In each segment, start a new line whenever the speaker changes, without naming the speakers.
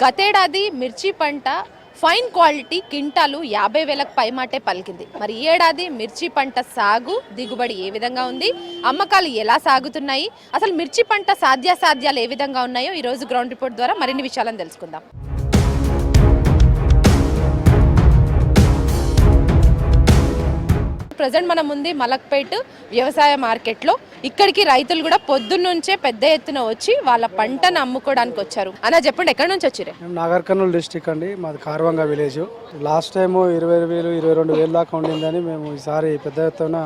గతేడాది మిర్చి పంట ఫైన్ క్వాలిటీ క్వింటాలు 50,000కు పైమాటే పలికింది. మరి ఈ ఏడాది మిర్చి పంట సాగు దిగుబడి ఏ విధంగా ఉంది, అమ్మకాలు ఎలా సాగుతున్నాయి, అసలు మిర్చి పంట సాధ్యాసాధ్యాలు ఏ విధంగా ఉన్నాయో ఈరోజు గ్రౌండ్ రిపోర్ట్ ద్వారా మరిన్ని విషయాలను తెలుసుకుందాం. ప్రజెంట్ మనం ఉంది మలక్పేట్ వ్యవసాయ మార్కెట్లో. ఇక్కడికి రైతులు కూడా పొద్దున్నుంచే పెద్ద ఎత్తున వచ్చి వాళ్ళ పంటను అమ్ముకోవడానికి వచ్చారు. అన్న చెప్పండి, ఎక్కడి నుంచి వచ్చారు?
నాగర్ కర్నూలు డిస్టిక్ అండి, మాది కార్వంగా విలేజ్. లాస్ట్ టైం 20,000 22,000 దాకా ఉండిందని మేము ఈసారి పెద్ద ఎత్తున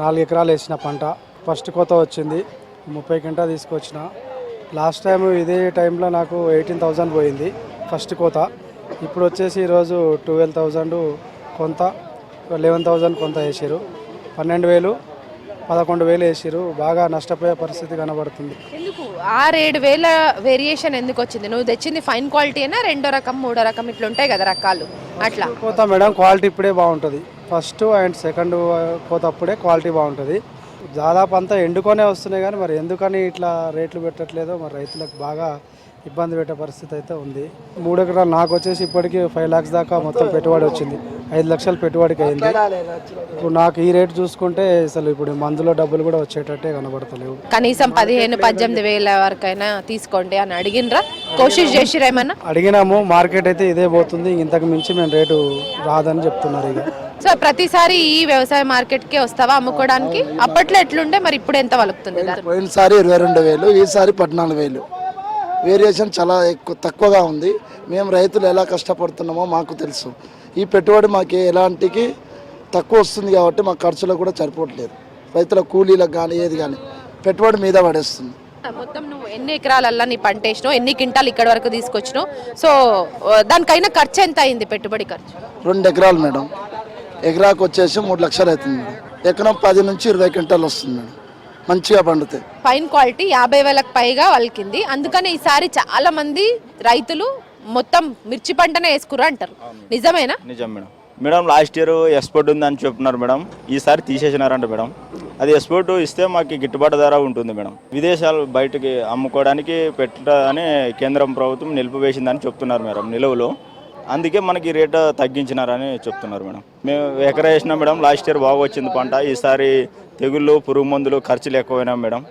4 ఎకరాలు వేసిన పంట ఫస్ట్ కోత వచ్చింది. 30 క్వింటా తీసుకొచ్చిన. లాస్ట్ టైం ఇదే టైంలో నాకు 18,000 పోయింది ఫస్ట్ కోత. ఇప్పుడు వచ్చేసి ఈరోజు 12,000 కొంత, 11,000 కొంత వేసారు. 12,000 11,000 వేసారు. బాగా నష్టపోయే పరిస్థితి కనబడుతుంది.
ఎందుకు 6-7,000 వేరియేషన్ ఎందుకు వచ్చింది? నువ్వు తెచ్చింది ఫైన్ క్వాలిటీ అయినా రెండో రకం మూడో రకం ఇట్లా ఉంటాయి కదా రకాలు, అట్లా
కోత మేడం క్వాలిటీ ఇప్పుడే బాగుంటుంది. ఫస్ట్ అండ్ సెకండ్ కోత అప్పుడే క్వాలిటీ బాగుంటుంది. దాదాపు అంతా ఎండుకొనే వస్తున్నాయి, కానీ మరి ఎందుకని ఇట్లా రేట్లు పెట్టట్లేదో మరి రైతులకు బాగా ఇబ్బంది పెట్టే పరిస్థితి అయితే ఉంది. 3 ఎకరాలు నాకు వచ్చేసి ఇప్పటికీ 5 lakhs దాకా మొత్తం పెట్టుబడి వచ్చింది. 5 లక్షలు పెట్టుబడికి అయింది. ఇప్పుడు నాకు ఈ రేటు చూసుకుంటే అసలు ఇప్పుడు మందులో డబ్బులు కూడా వచ్చేటట్టే కనబడతలేవు.
కనీసం 15,000-18,000 వరకైనా తీసుకోండి అని అడిగినరా? కోషిష్ చేసిరా ఏమన్నా?
అడిగినాము. మార్కెట్ అయితే ఇదే పోతుంది, ఇంతకు మించి మేము రేటు రాదని చెప్తున్నారు. ఇక
సో ప్రతిసారి ఈ వ్యవసాయ మార్కెట్కే వస్తావా అమ్ముకోవడానికి? అప్పట్లో ఎట్లుండే, మరి ఇప్పుడు ఎంత వలుకుతుంది?
పోయినసారి 22,000, ఈసారి 14,000. వేరియేషన్ చాలా తక్కువగా ఉంది. మేము రైతులు ఎలా కష్టపడుతున్నామో మాకు తెలుసు. ఈ పెట్టుబడి మాకు ఎలాంటికి తక్కువ వస్తుంది కాబట్టి మాకు ఖర్చులకు కూడా సరిపోవట్లేదు. రైతుల కూలీలకు కానీ ఏది కానీ పెట్టుబడి మీద పడేస్తుంది.
మొత్తం నువ్వు ఎన్ని ఎకరాలల్లా నీ పంట వేసినావు, ఎన్ని క్వింటాలు ఇక్కడ వరకు తీసుకొచ్చినావు? సో దానికైనా ఖర్చు ఎంత అయింది, పెట్టుబడి ఖర్చు?
2 ఎకరాలు మేడం. ఎకరాకు వచ్చేసి 3 లక్షలు అవుతుంది మేడం. ఎకరం 10 నుంచి 20 క్వింటాలు వస్తుంది మేడం, మంచిగా పండుతాయి.
ఫైన్ క్వాలిటీ 50,000కు పైగా వలికింది. అందుకని ఈసారి చాలా మంది రైతులు మొత్తం మిర్చి పంటనే వేసుకురు అంటారు. నిజమేనా?
నిజం madam. Madam last year export ఉంది అని చెప్తున్నారు మేడం. ఈసారి తీసేసినారంట మేడం. అది ఎక్స్పోర్ట్ ఇస్తే మాకు గిట్టుబాటు ధర ఉంటుంది మేడం. విదేశాలు బయటకి అమ్ముకోవడానికి పెట్టని కేంద్రం ప్రభుత్వం నిలిపివేసిందని చెప్తున్నారు మేడం నిలువలో. అందుకే మనకి రేటు తగ్గించినారని చెప్తున్నారు మేడం. మేము ఎకరా వేసినాం మేడం. లాస్ట్ ఇయర్ బాగా వచ్చింది పంట. ఈసారి తెగుళ్ళు, పురుగు మందులు ఖర్చులు ఎక్కువైనా మేడం.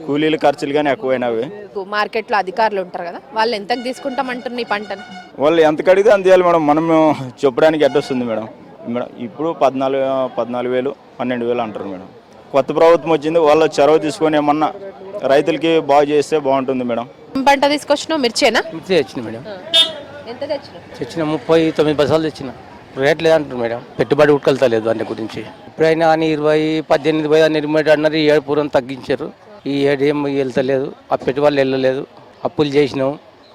కూలీలు ఖర్చులు కానీ ఎక్కువైనవి.
మార్కెట్లో అధికారులు ఉంటారు కదా, వాళ్ళు ఎంతకు తీసుకుంటామంటారు నీ పంటను?
వాళ్ళు ఎంత కడిగితే అంత ఇవ్వాలి మేడం. మనం చెప్పడానికి అడ్రస్ ఉంది మేడం. మేడం ఇప్పుడు 14,000 12,000 అంటారు మేడం. కొత్త ప్రభుత్వం వచ్చింది, వాళ్ళ చొరవ తీసుకొని ఏమన్నా రైతులకి బాగు చేస్తే బాగుంటుంది మేడం.
పంట తీసుకొచ్చినావు? మిర్చేనా?
మిర్చి తెచ్చిన మేడం.
ఎంత తెచ్చినావు?
తెచ్చిన 39 బస్సాలు తెచ్చిన. రేట్ లేదంటారు మేడం, పెట్టుబడి ఉట్కెళ్తలేదు దాని గురించి. ఇప్పుడైనా కానీ 20-18 పోయి అన్నారు. ఈ ఏడు పూర్వం తగ్గించారు. ఈ ఏడు ఏం వెళ్తలేదు, ఆ పెట్టుబడులు వెళ్ళలేదు. అప్పులు చేసినాం,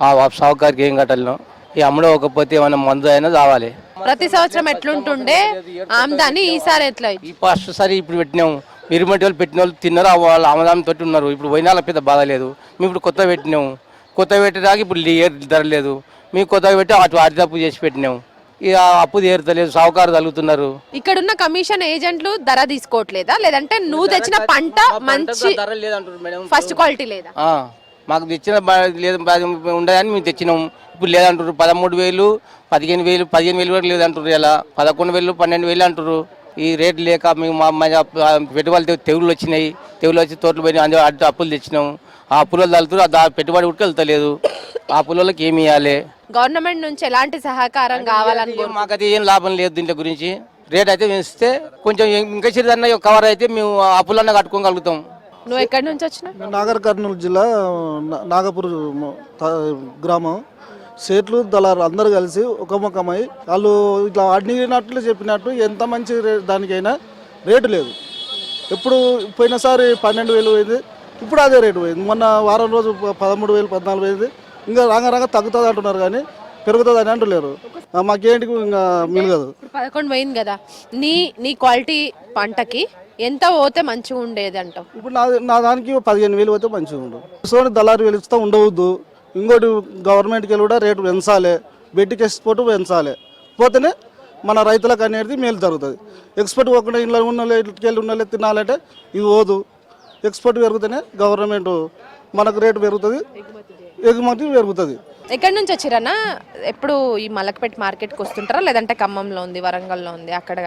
ఆ సావుకారికి ఏం కట్టలేను. ఈ అమ్ముడు ఒకపోతే ఏమైనా మందు అయినా కావాలి.
ప్రతి సంవత్సరం ఎట్లుంటుండే ఆమ్దాని, ఈసారి ఎట్లా?
ఈ ఫస్ట్ సారి ఇప్పుడు పెట్టినాం. మిరుమటి వాళ్ళు పెట్టిన వాళ్ళు తిన్నారు, వాళ్ళు ఆమదానం తోటి ఉన్నారు. ఇప్పుడు పోయినా పెద్ద బాగాలేదు. మేము ఇప్పుడు కొత్త పెట్టినాము. కొత్త పెట్టడానికి ఇప్పుడు ధర లేదు. మేము కొత్తగా పెట్టి అటు అరితప్పు చేసి పెట్టినాము. ఇక అప్పు తీరుతలేదు, సావుకారు తగులుతున్నారు.
ఇక్కడున్న కమిషన్ ఏజెంట్లు ధర తీసుకోవట్లేదా? లేదంటే నువ్వు తెచ్చిన పంట మంచి
ధర లేదంటారు మేడం.
ఫస్ట్ క్వాలిటీ లేదా?
మాకు తెచ్చిన లేదు ఉండదని మేము తెచ్చినాం. ఇప్పుడు లేదంటారు. 13,000 15,000 వరకు లేదంటారు. ఇలా 11,000 12,000 అంటారు. ఈ రేటు లేక మేము పెట్టుబడులు తెగులు వచ్చినాయి. తెగులు వచ్చి తోటలు పోయి అడ్డు అప్పులు తెచ్చినాం. ఆ అప్పులు తగులుతారు, పెట్టుబడి ఉడికి వెళ్తలేదు. ఆ అప్పులకి ఏమి ఇవ్వాలి?
గవర్నమెంట్ నుంచి ఎలాంటి సహకారం కావాలని?
మాకైతే ఏం లాభం లేదు దీంట్లో గురించి. రేట్ అయితే వేస్తే కొంచెం ఇంకా చిరుదన్న కవర్ అయితే మేము అప్పులన్నా కట్టుకోగలుగుతాం.
నువ్వు ఎక్కడి నుంచి వచ్చినావు?
నాగర్ కర్నూలు జిల్లా నాగపూర్ గ్రామం. సేట్లు దళారు అందరు కలిసి ఒక ముఖమై వాళ్ళు ఇట్లా అడిగినట్లు చెప్పినట్టు ఎంత మంచి దానికైనా రేటు లేదు. ఎప్పుడు పోయినసారి 12,000 పోయింది, ఇప్పుడు అదే రేటు పోయింది. మొన్న వారం రోజు 13,000 14,000 పోయింది. ఇంకా రాగా తగ్గుతుంది అంటున్నారు, కానీ పెరుగుతుంది అని అంటలేరు. మాకేంటి ఇంకా మిగలదు.
11 పోయింది కదా, నీ క్వాలిటీ పంటకి ఎంత పోతే మంచిగా ఉండేది అంటావు?
ఇప్పుడు నా దానికి 15,000 పోతే మంచిగా ఉండదు. సో దళారు వెలుస్తూ ఉండవద్దు. ఇంకోటి గవర్నమెంట్కి వెళ్ళి కూడా రేటు పెంచాలి, బెడ్కి ఎక్స్పోర్ట్ పెంచాలి. పోతేనే మన రైతులకు అనేది మేలు జరుగుతుంది. ఎక్స్పోర్ట్ పోకుండా ఇంట్లో ఉన్న తినాలంటే ఇది పోదు. ఎక్స్పోర్ట్ పెరుగుతూనే గవర్నమెంట్ మనకు రేటు పెరుగుతుంది, ఎగుమతి పెరుగుతుంది.
ఎక్కడి నుంచి వచ్చిరన్నా? ఎప్పుడు ఈ మలకపేట మార్కెట్కి వస్తుంటారా, లేదంటే ఖమ్మంలో ఉంది, వరంగల్లో ఉంది, అక్కడ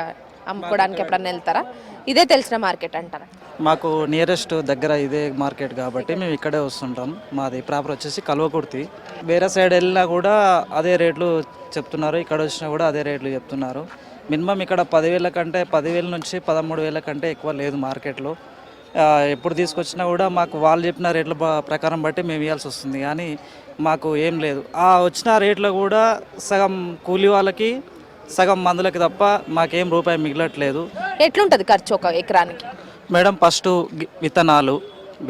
అమ్ముకోవడానికి ఎప్పుడన్నా వెళ్తారా? ఇదే తెలిసిన మార్కెట్ అంటారా?
మాకు నియరెస్ట్ దగ్గర ఇదే మార్కెట్ కాబట్టి మేము ఇక్కడే వస్తుంటాం. మాది ప్రాపర్ వచ్చేసి కల్వకుర్తి. వేరే సైడ్ వెళ్ళినా కూడా అదే రేట్లు చెప్తున్నారు, ఇక్కడ వచ్చినా కూడా అదే రేట్లు చెప్తున్నారు. మినిమం ఇక్కడ 10,000 కంటే 10,000 నుంచి 13,000 కంటే ఎక్కువ లేదు మార్కెట్లో. ఎప్పుడు తీసుకొచ్చినా కూడా మాకు వాళ్ళు చెప్పిన రేట్ల ప్రకారం బట్టి మేము ఇవ్వాల్సి వస్తుంది, కానీ మాకు ఏం లేదు. ఆ వచ్చిన రేట్లో కూడా సగం కూలీ వాళ్ళకి సగం మందులకి తప్ప మాకేం రూపాయి మిగలట్లేదు.
ఎట్లుంటుంది ఖర్చు ఒక ఎకరానికి?
మేడం ఫస్ట్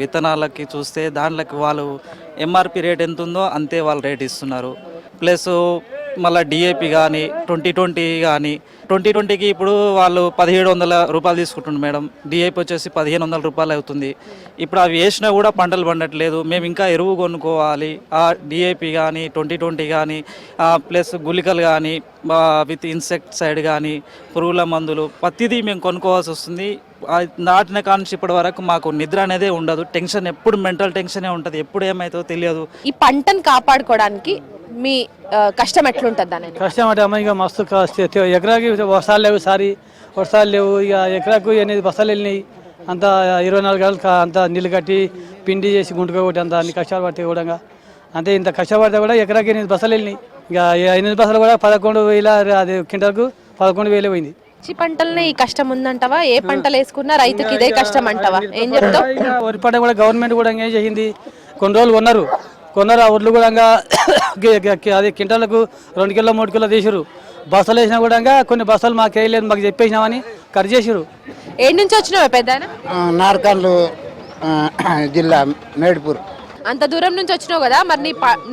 విత్తనాలకి చూస్తే దాంట్లోకి వాళ్ళు ఎంఆర్పి రేట్ ఎంత ఉందో అంతే వాళ్ళు రేట్ ఇస్తున్నారు. ప్లస్ మళ్ళీ డిఏపి కానీ 2020 కానీ 2020కి ఇప్పుడు వాళ్ళు 1,700 రూపాయలు తీసుకుంటున్నారు మేడం. డిఏపి వచ్చేసి 1,500 రూపాయలు అవుతుంది. ఇప్పుడు అవి వేసినా కూడా పంటలు పండట్లేదు. మేము ఇంకా ఎరువు కొనుక్కోవాలి. ఆ డిఏపి కానీ 2020 కానీ ప్లస్ గుళికలు కానీ విత్ ఇన్సెక్టిసైడ్ కానీ పురుగుల మందులు ప్రతిదీ మేము కొనుక్కోవాల్సి వస్తుంది. నాటిన కానుంచి ఇప్పటి వరకు మాకు నిద్ర అనేదే ఉండదు. టెన్షన్, ఎప్పుడు మెంటల్ టెన్షనే ఉంటుంది, ఎప్పుడు ఏమవుతుందో తెలియదు.
ఈ పంటను కాపాడుకోవడానికి మీ కష్టం ఎట్లుంటుంది దాని?
కష్టం అంటే అమ్మ ఇక మస్తు ఎకరాకి వర్షాలు లేవు, వర్షాలు లేవు. ఇక ఎకరాకు 8 బస్తాలు వెళ్ళినాయి. అంత 24 గంటలు అంత నీళ్ళు కట్టి పిండి చేసి గుంటుగా కొట్టి అంత అన్ని కష్టాలు పడితే కూడా అంతే. ఇంత కష్టపడితే కూడా ఎకరాకి 8 బస్తాలు వెళ్ళినాయి. ఇక 8 బస్తాలు కూడా 11,000, అది క్వింటాల్కు 11,000 పోయింది.
మిర్చి పంటలనే ఈ కష్టం ఉందంటావా? ఏ పంటలు వేసుకున్నా రైతుకి ఇదే కష్టం అంటావా? ఏం చెప్తావు?
వరి పంట కూడా గవర్నమెంట్ కూడా ఏం చేసింది, కొన్ని రోజులు కొన్నారు. ఆ ఒడ్లు కూడా అది క్వింటాలకు 2 కిలో 3 కిలో తీసిరు. బస్సులు వేసినా కూడా కొన్ని బస్సులు మాకు వేయలేదు, మాకు చెప్పేసినామని కట్ చేసిరు.
ఏడు నుంచి వచ్చినావా పెద్దాయన?
నార్కన్లు జిల్లా మేడ్పూర్.
అంత దూరం నుంచి వచ్చినావు కదా, మరి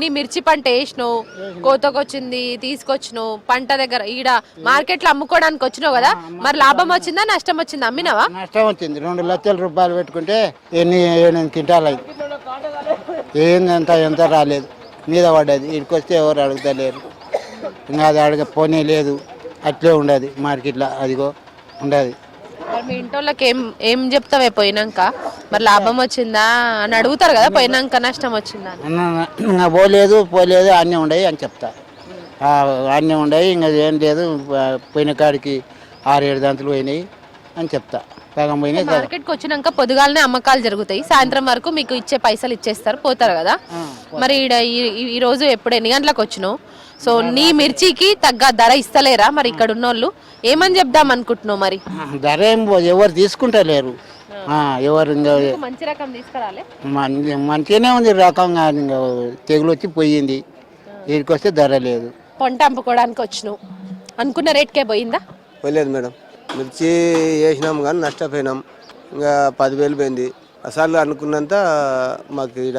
నీ మిర్చి పంట వేసినావు, కోతకొచ్చింది, తీసుకొచ్చినావు, పంట దగ్గర ఈడ మార్కెట్లో అమ్ముకోవడానికి వచ్చినావు కదా, మరి లాభం వచ్చిందా నష్టం వచ్చిందా? అమ్మినావా?
నష్టం వచ్చింది. 2 లక్షల రూపాయలు పెట్టుకుంటే 8 క్వింటాలు అయింది. ఎంత రాలేదు, మీద పడ్డది. ఇక్కడికి వస్తే ఎవరు అడుగుతలేరు. ఇంకా అది పోనీ లేదు, అట్లే ఉండదు మార్కెట్లో. అదిగో ఉండదు.
మరి మీ ఇంటోళ్ళకి ఏం చెప్తావే పోయినాక? మరి లాభం వచ్చిందా అని అడుగుతారు కదా, పోయినాక నష్టం వచ్చిందా అని.
పోలేదు అన్నీ ఉండయి అని చెప్తా. అన్నీ ఉండయి, ఇంకా ఏం లేదు, పోయిన కాడికి 6-7 దంతులు పోయినాయి అని చెప్తా. సగం పోయినాయి.
మార్కెట్కి వచ్చినాక పొద్దుగాలనే అమ్మకాలు జరుగుతాయి, సాయంత్రం వరకు మీకు ఇచ్చే పైసలు ఇచ్చేస్తారు, పోతారు కదా. మరి ఈ రోజు ఎన్ని గంటలకు వచ్చినావు? సో నీ మిర్చికి తగ్గ ధర ఇస్తలేరా మరి ఇక్కడ ఉన్నోళ్ళు? ఏమని చెప్దాం అనుకుంటున్నావు? మరి
ధర ఏం ఎవరు తీసుకుంటలేరు. ఎవరు
మంచి రకం తీసుకురాలే,
మంచిగానే ఉంది రకం. ఇంకా తెగులు వచ్చి పోయింది, వీడికి వస్తే ధర లేదు.
పంట అమ్ముకోవడానికి వచ్చినావు, అనుకున్న రేట్కే పోయిందా?
పోలేదు మేడం. మిర్చి వేసినాం కానీ నష్టపోయినాం. ఇంకా 10,000 పోయింది. అసలు అనుకున్నంత మాకు ఇక్కడ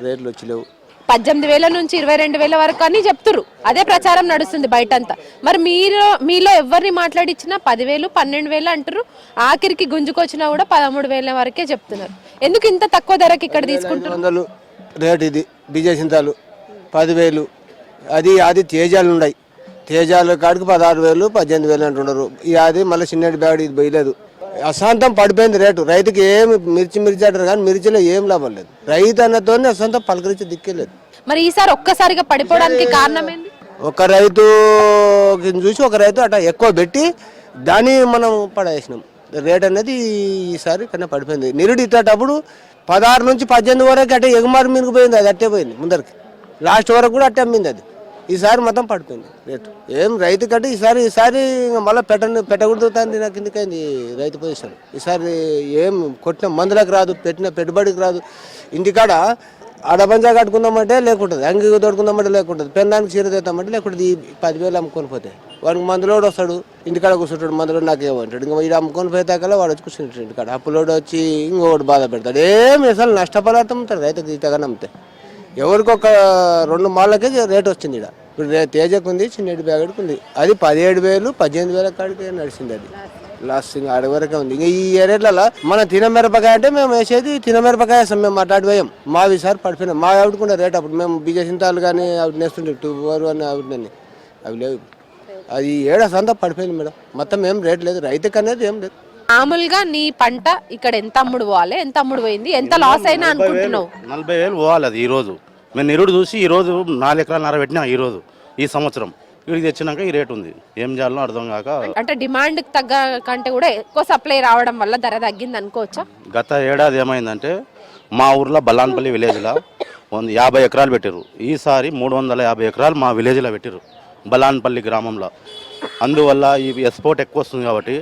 రేట్లు వచ్చలేవు.
18,000 నుంచి 22,000 వరకు అని చెప్తున్నారు. అదే ప్రచారం నడుస్తుంది బయటంతా. మరి మీలో ఎవరిని మాట్లాడిచ్చినా 10,000, 12,000 అంటారు. ఆఖరికి గుంజుకొచ్చినా కూడా 13,000 వరకే చెప్తున్నారు. ఎందుకు ఇంత తక్కువ ధరకి ఇక్కడ తీసుకుంటారు?
500 రేట్ ఇది. బీజే సింతాలు 10,000. అది తేజాలు ఉన్నాయి. తేజాలు కాడికి 16,000, 18,000 అంటున్నారు. అది మళ్ళీ చిన్నటి బ్యాగ్ ఇది పోయలేదు. అశాంతం పడిపోయింది రేటు. రైతుకి ఏమి మిర్చి అంటారు కానీ మిర్చిలో ఏం లాభం లేదు. రైతు అన్నతో అశాంతం పలకరించి దిక్కేలేదు.
మరి ఈసారి ఒక్కసారిగా పడిపోవడానికి కారణం ఏంది?
ఒక రైతు చూసి ఒక రైతు అట్లా ఎక్కువ పెట్టి దాన్ని మనం పడేసినాం. రేట్ అనేది ఈసారి కన్నా పడిపోయింది. నిరుడు ఇచ్చేటప్పుడు 16 నుంచి 18 వరకు అట్టే ఎగుమారు మిరిగిపోయింది. అది అట్టే పోయింది ముందరికి. లాస్ట్ వరకు కూడా అట్టే అమ్మింది అది. ఈసారి మొత్తం పడిపోయింది రేటు. ఏం రైతు కంటే ఈసారి మళ్ళీ పెట్టకూడదు. నాకు ఎందుకైంది రైతు పొజిషన్. ఈసారి ఏం కొట్టిన మందులకు రాదు, పెట్టిన పెట్టుబడికి రాదు. ఇంటికాడ ఆడపంచా కట్టుకుందామంటే లేకుంటుంది, అంగి తోడుకుందామంటే లేకుంటుంది, పెన్నానికి చీర తెస్తామంటే లేకుంటుంది. 10,000 అమ్ముకొని పోతే వాడికి మందులోడు వస్తాడు, ఇంటికాడ కూర్చుంటాడు. మందులోడు నాకు ఏమంటాడు? ఇంకా వీడు అమ్ముకొని పోతాకల్లా వాడు వచ్చి కూర్చుంటాడు ఇంటికాడ. అప్పులోడు వచ్చి ఇంకోటి బాధ పెడతాడు. ఏమి అసలు నష్టపదార్థం ఉంటారు రైతుకి ఇతగానే అమ్మితే. ఎవరికి ఒక 2 మాళ్ళకే రేట్ వచ్చింది. ఇక్కడ ఇప్పుడు తేజకు ఉంది, చిన్నటి బ్యాగడికి ఉంది. అది 17,000, 18,000 కాడికి నడిచింది. అది లాస్ట్ ఇంకా ఆడ వరకే ఉంది. ఇంకా ఈ రేట్లలో మన తినమిరపకాయ అంటే మేము వేసేది తినమిరపకాయ వేస్తాం. మేము అట్లాంటి వేయం. మా ఈసారి పడిపోయినాం. మా ఆవిడకుండా రేట్ అప్పుడు మేము బీజే సింతాలు కానీ ఆవిడ నేస్తుంటే 2 అని ఆవిడని అవి లేవు. అది సంతా పడిపోయింది మేడం. మొత్తం ఏం రేట్ లేదు రైతుకి అనేది ఏం లేదు.
మామూలుగా నీ పంట ఇక్కడ ఎంత అమ్ముడు పోవాలి, ఎంత అమ్ముడు పోయింది, ఎంత లాస్ అయినా అనుకుంటున్నావు?
40,000 పోవాలి. అది ఈరోజు మేము నిరుడు చూసి ఈరోజు 4 ఎకరాలు పెట్టినా ఈరోజు ఈ సంవత్సరం వీడికి తెచ్చినాక ఈ రేటు ఉంది. ఏం చేయాలో అర్థం కాక
అంటే డిమాండ్ తగ్గ కంటే కూడా ఎక్కువ సప్లై రావడం వల్ల ధర తగ్గింది అనుకోవచ్చా?
గత ఏడాది ఏమైందంటే మా ఊర్లో బల్లాన్పల్లి విలేజ్లో 50 ఎకరాలు పెట్టారు. ఈసారి 350 ఎకరాలు మా విలేజ్లో పెట్టారు బల్లాన్పల్లి గ్రామంలో. అందువల్ల ఈ ఎక్స్పోర్ట్ ఎక్కువ వస్తుంది కాబట్టి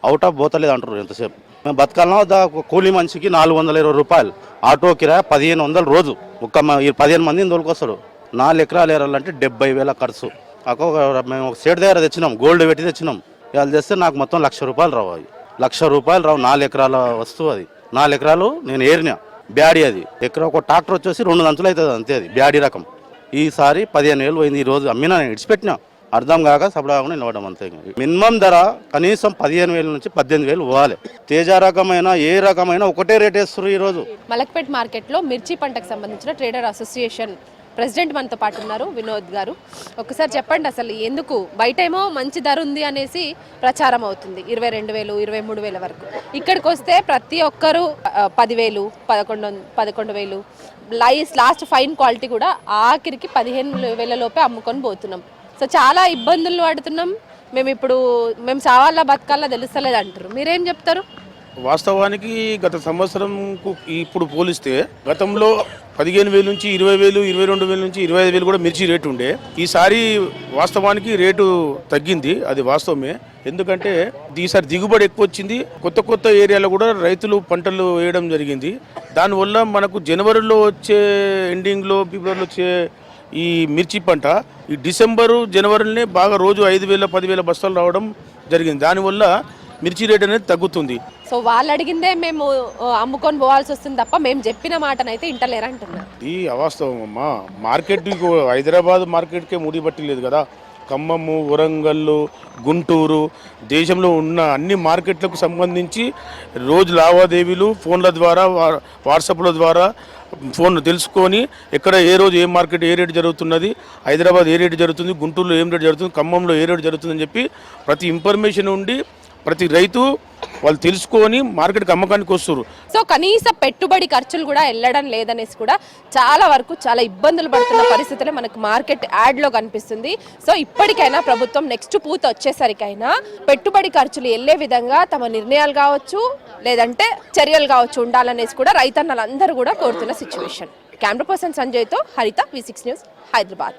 అవుట్ ఆఫ్ పోతలేదు అంటారు. ఎంతసేపు మేము బతకాలన్నా కూలీ మనిషికి 420 రూపాయలు, ఆటో కిరాయి 1500 రోజు. ఈ 15 మందిని తోలుకొస్తాడు. 4 ఎకరాలు ఏరాలంటే 70,000 ఖర్చు. మేము ఒక సేట్ దగ్గర తెచ్చినాం, గోల్డ్ పెట్టి తెచ్చినాం. ఇవాళ తెస్తే నాకు మొత్తం 1,00,000 రూపాయలు రావు. అవి 1,00,000 రూపాయలు రావు. 4 ఎకరాల వస్తువు అది. 4 ఎకరాలు నేను ఏరినా బ్యాడీ. అది ఎకరా ఒక ట్రాక్టర్ వచ్చేసి 2 దంచులు అవుతుంది అంతే. అది బ్యాడీ రకం. ఈసారి 15,000 పోయింది. ఈరోజు అమ్మినా, నేను ఇడిచిపెట్టినా. అర్థం కాక సపడాగా నిలవడం అంతే. మినిమం ధర కనీసం 15,000 నుంచి 18,000 పోవాలి. తేజ రకమైన ఏ రకమైన ఒకటే రేట్ వేస్తారు ఈరోజు.
మలక్పేట్ మార్కెట్లో మిర్చి పంటకు సంబంధించిన ట్రేడర్ అసోసియేషన్ ప్రెసిడెంట్ మనతో పాటు ఉన్నారు, వినోద్ గారు. ఒకసారి చెప్పండి, అసలు ఎందుకు బయటేమో మంచి ధర ఉంది అనేసి ప్రచారం అవుతుంది 22,000, 23,000 వరకు. ఇక్కడికి వస్తే ప్రతి ఒక్కరూ 10,000, 11,000 లాస్ట్ ఫైన్ క్వాలిటీ కూడా ఆఖరికి 15,000 లోపే అమ్ముకొని పోతున్నాం. సో చాలా ఇబ్బందులు పడుతున్నాం. మేము చావాలా బతకాలా తెలుస్తలేదు అంటారు. మీరేం చెప్తారు?
వాస్తవానికి గత సంవత్సరంకు ఇప్పుడు పోలిస్తే గతంలో 15,000 నుంచి 20,000, 22,000 నుంచి 25,000 కూడా మిర్చి రేటు ఉండే. ఈసారి వాస్తవానికి రేటు తగ్గింది, అది వాస్తవమే. ఎందుకంటే ఈసారి దిగుబడి ఎక్కువ వచ్చింది. కొత్త ఏరియాలో కూడా రైతులు పంటలు వేయడం జరిగింది. దానివల్ల మనకు జనవరిలో వచ్చే ఎండింగ్లో, ఫిబ్రవరిలో వచ్చే ఈ మిర్చి పంట ఈ డిసెంబరు, జనవరిలోనే బాగా రోజు 5,000, 10,000 బస్తాలు రావడం జరిగింది. దానివల్ల మిర్చి రేట్ అనేది తగ్గుతుంది.
సో వాళ్ళు అడిగిందే మేము అమ్ముకొని పోవాల్సి వస్తుంది తప్ప మేము చెప్పిన మాటనైతే ఇంటలేరంటున్నారు.
ఈ అవాస్తవం అమ్మా. మార్కెట్ హైదరాబాద్ మార్కెట్కే ముడిపట్టి లేదు కదా. ఖమ్మము, వరంగల్, గుంటూరు, దేశంలో ఉన్న అన్ని మార్కెట్లకు సంబంధించి రోజు లావాదేవీలు ఫోన్ల ద్వారా, వాట్సాప్ల ద్వారా ఫోన్ తెలుసుకొని ఎక్కడ ఏ రోజు ఏ మార్కెట్ ఏ రేటు జరుగుతున్నది, హైదరాబాద్ ఏ రేటు జరుగుతుంది, గుంటూరులో ఏం రేటు జరుగుతుంది, ఖమ్మంలో ఏ రేటు జరుగుతుందని చెప్పి ప్రతి ఇన్ఫర్మేషన్ ఉండి ప్రతి రైతు వాళ్ళు తెలుసుకొని మార్కెట్కి అమ్మకానికి వస్తారు.
సో కనీస పెట్టుబడి ఖర్చులు కూడా వెళ్ళడం లేదనేసి కూడా చాలా వరకు చాలా ఇబ్బందులు పడుతున్న పరిస్థితులే మనకు మార్కెట్ యాడ్లో కనిపిస్తుంది. సో ఇప్పటికైనా ప్రభుత్వం నెక్స్ట్ పూత వచ్చేసరికైనా పెట్టుబడి ఖర్చులు వెళ్ళే విధంగా తమ నిర్ణయాలు కావచ్చు, లేదంటే చర్యలు కావచ్చు ఉండాలనేసి కూడా రైతన్నలందరూ కూడా కోరుతున్న సిచ్యువేషన్. కెమెరా పర్సన్ సంజయ్తో హరిత, V6 న్యూస్, హైదరాబాద్.